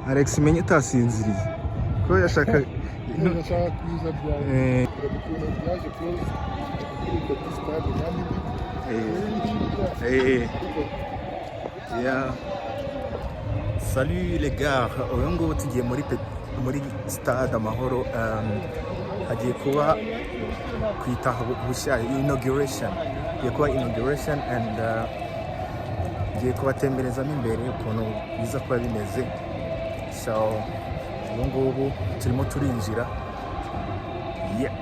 Alex menye utasinziriye ko yashaka kuza byaje close kuri Stade Yeah. Salut les gars, uyu ngubu tugiye muri Stade Amahoro, hagiye kuba kwitaha bushya inauguration, hagiye kuba inauguration and ngiye kubatemberezamo imbere ukuntu biza kuba bimeze. So ubu ngubu turimo turinjira. Yeah.